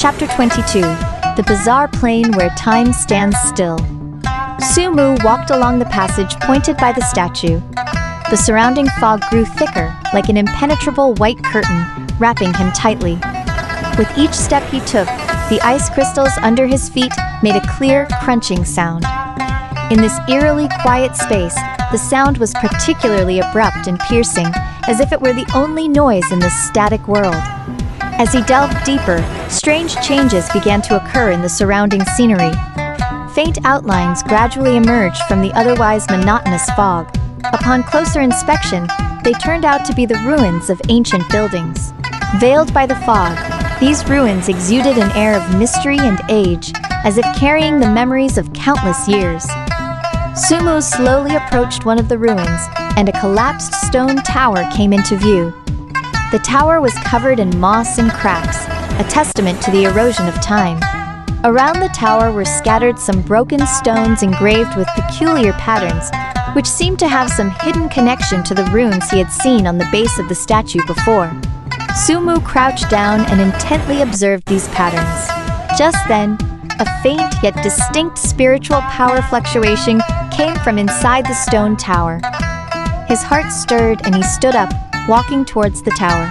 Chapter 22. The Bizarre Plane Where Time Stands Still. Sumu walked along the passage pointed by the statue. The surrounding fog grew thicker, like an impenetrable white curtain, wrapping him tightly. With each step he took, the ice crystals under his feet made a clear, crunching sound. In this eerily quiet space, the sound was particularly abrupt and piercing, as if it were the only noise in this static world. As he delved deeper, strange changes began to occur in the surrounding scenery. Faint outlines gradually emerged from the otherwise monotonous fog. Upon closer inspection, they turned out to be the ruins of ancient buildings. Veiled by the fog, these ruins exuded an air of mystery and age, as if carrying the memories of countless years. Sumu slowly approached one of the ruins, and a collapsed stone tower came into view. The tower was covered in moss and cracks, a testament to the erosion of time. Around the tower were scattered some broken stones engraved with peculiar patterns, which seemed to have some hidden connection to the runes he had seen on the base of the statue before. Sumu crouched down and intently observed these patterns. Just then, a faint yet distinct spiritual power fluctuation came from inside the stone tower. His heart stirred and he stood up, walking towards the tower.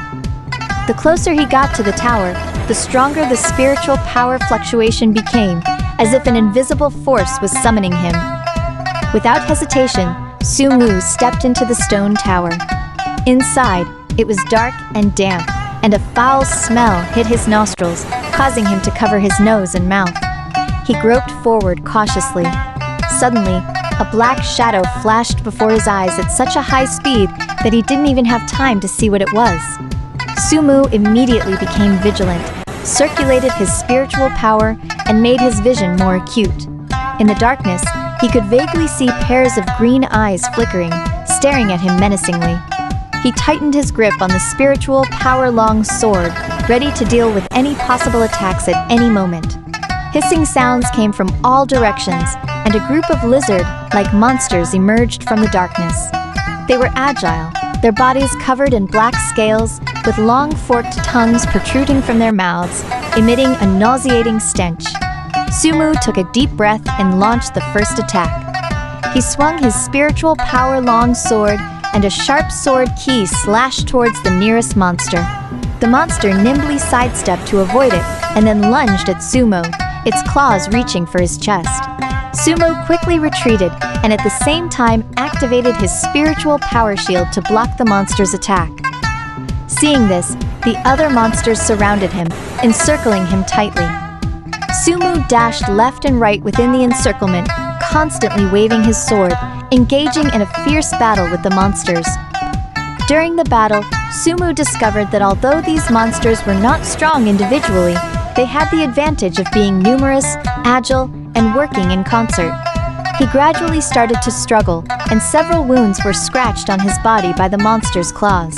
The closer he got to the tower, the stronger the spiritual power fluctuation became, as if an invisible force was summoning him. Without hesitation, Sumu stepped into the stone tower. Inside, it was dark and damp, and a foul smell hit his nostrils, causing him to cover his nose and mouth. He groped forward cautiously. Suddenly, a black shadow flashed before his eyes at such a high speed that he didn't even have time to see what it was. Sumu immediately became vigilant, circulated his spiritual power, and made his vision more acute. In the darkness, he could vaguely see pairs of green eyes flickering, staring at him menacingly. He tightened his grip on the spiritual power-long sword, ready to deal with any possible attacks at any moment. Hissing sounds came from all directions, and a group of lizard-like monsters emerged from the darkness. They were agile, their bodies covered in black scales, with long forked tongues protruding from their mouths, emitting a nauseating stench. Sumu took a deep breath and launched the first attack. He swung his spiritual power-long sword, and a sharp sword key slashed towards the nearest monster. The monster nimbly sidestepped to avoid it, and then lunged at Sumu, its claws reaching for his chest. Sumu quickly retreated, and at the same time activated his spiritual power shield to block the monster's attack. Seeing this, the other monsters surrounded him, encircling him tightly. Sumu dashed left and right within the encirclement, constantly waving his sword, engaging in a fierce battle with the monsters. During the battle, Sumu discovered that although these monsters were not strong individually, they had the advantage of being numerous, agile, and working in concert. He gradually started to struggle, and several wounds were scratched on his body by the monster's claws.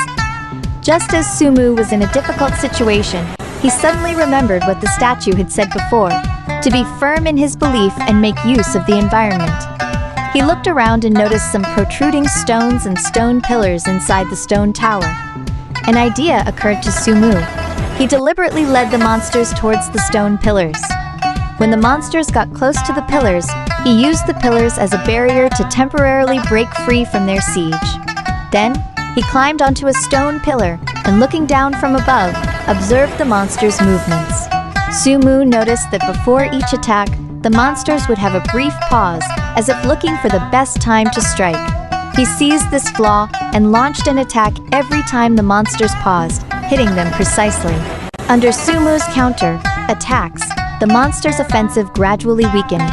Just as Sumu was in a difficult situation, he suddenly remembered what the statue had said before, to be firm in his belief and make use of the environment. He looked around and noticed some protruding stones and stone pillars inside the stone tower. An idea occurred to Sumu. He deliberately led the monsters towards the stone pillars. When the monsters got close to the pillars, he used the pillars as a barrier to temporarily break free from their siege. Then, he climbed onto a stone pillar and, looking down from above, observed the monsters' movements. Sumu noticed that before each attack, the monsters would have a brief pause, as if looking for the best time to strike. He seized this flaw and launched an attack every time the monsters paused, hitting them precisely. Under Sumu's counter-attacks, the monster's offensive gradually weakened.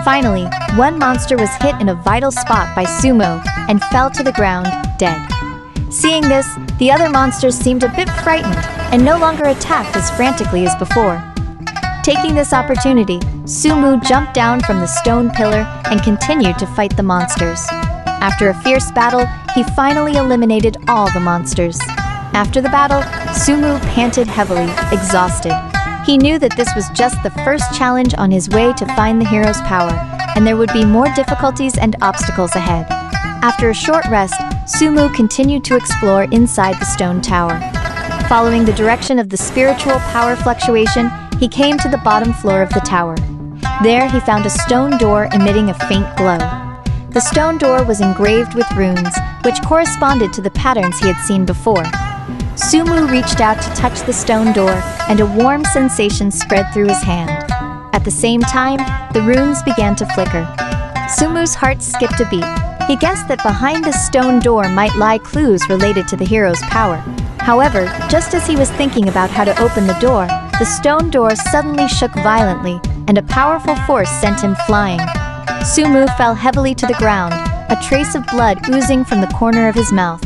Finally, one monster was hit in a vital spot by Sumu and fell to the ground, dead. Seeing this, the other monsters seemed a bit frightened and no longer attacked as frantically as before. Taking this opportunity, Sumu jumped down from the stone pillar and continued to fight the monsters. After a fierce battle, he finally eliminated all the monsters. After the battle, Sumu panted heavily, exhausted. He knew that this was just the first challenge on his way to find the hero's power, and there would be more difficulties and obstacles ahead. After a short rest, Sumu continued to explore inside the stone tower. Following the direction of the spiritual power fluctuation, he came to the bottom floor of the tower. There he found a stone door emitting a faint glow. The stone door was engraved with runes, which corresponded to the patterns he had seen before. Sumu reached out to touch the stone door, and a warm sensation spread through his hand. At the same time, the runes began to flicker. Sumu's heart skipped a beat. He guessed that behind the stone door might lie clues related to the hero's power. However, just as he was thinking about how to open the door, the stone door suddenly shook violently, and a powerful force sent him flying. Sumu fell heavily to the ground, a trace of blood oozing from the corner of his mouth.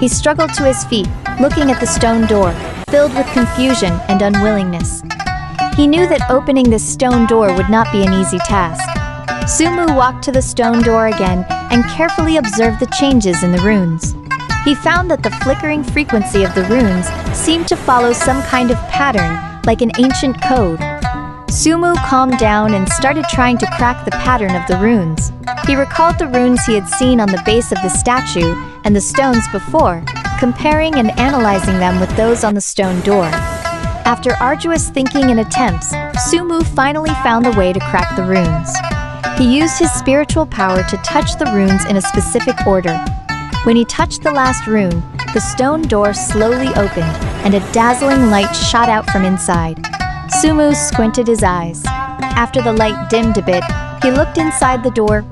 He struggled to his feet, looking at the stone door, filled with confusion and unwillingness. He knew that opening this stone door would not be an easy task. Sumu walked to the stone door again and carefully observed the changes in the runes. He found that the flickering frequency of the runes seemed to follow some kind of pattern, like an ancient code. Sumu calmed down and started trying to crack the pattern of the runes. He recalled the runes he had seen on the base of the statue and the stones before, comparing and analyzing them with those on the stone door. After arduous thinking and attempts, Sumu finally found the way to crack the runes. He used his spiritual power to touch the runes in a specific order. When he touched the last rune, the stone door slowly opened, and a dazzling light shot out from inside. Sumu squinted his eyes. After the light dimmed a bit, he looked inside the door,